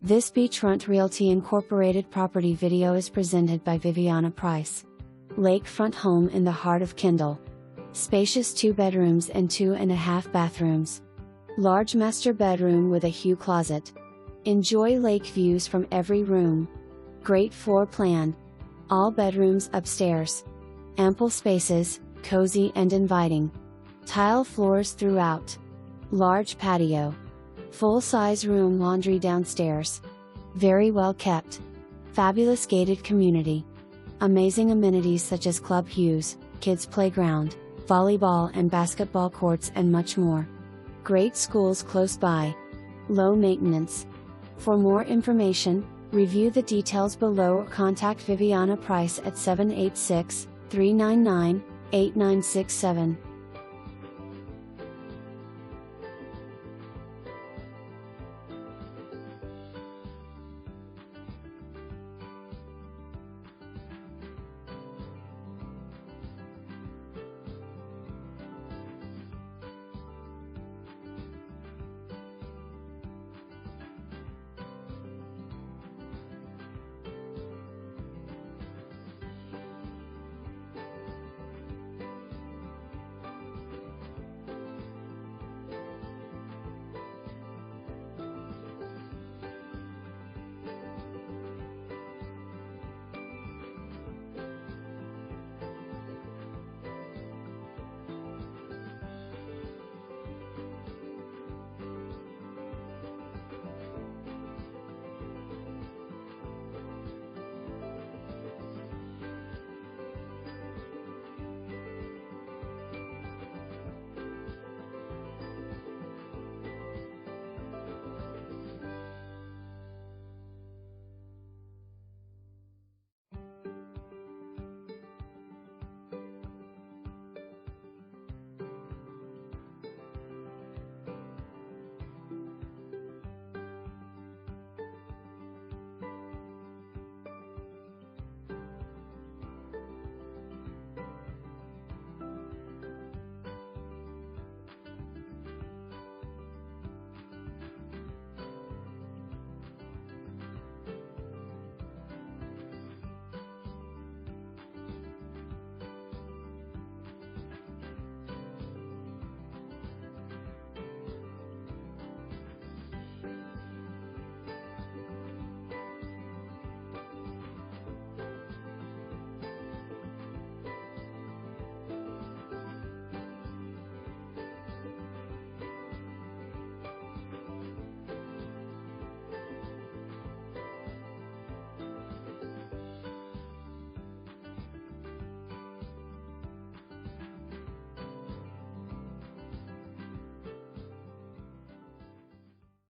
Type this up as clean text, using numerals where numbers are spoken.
This Beachfront Realty Incorporated property video is presented by Viviana Price. Lakefront home in the heart of KENDALL. Spacious 2 bedrooms and 2.5 bathrooms. Large master bedroom with a HUGH closet. Enjoy lake views from every room. Great floor plan. All bedrooms upstairs. Ample spaces, cozy and inviting. Tile floors throughout. Large patio. Full-size room laundry downstairs. Very well kept. Fabulous gated community. Amazing amenities such as Club HUSE, kids playground, volleyball and basketball courts and much more. Great schools close by. Low maintenance. For more information, review the details below or contact Viviana Price at 786-399-8967.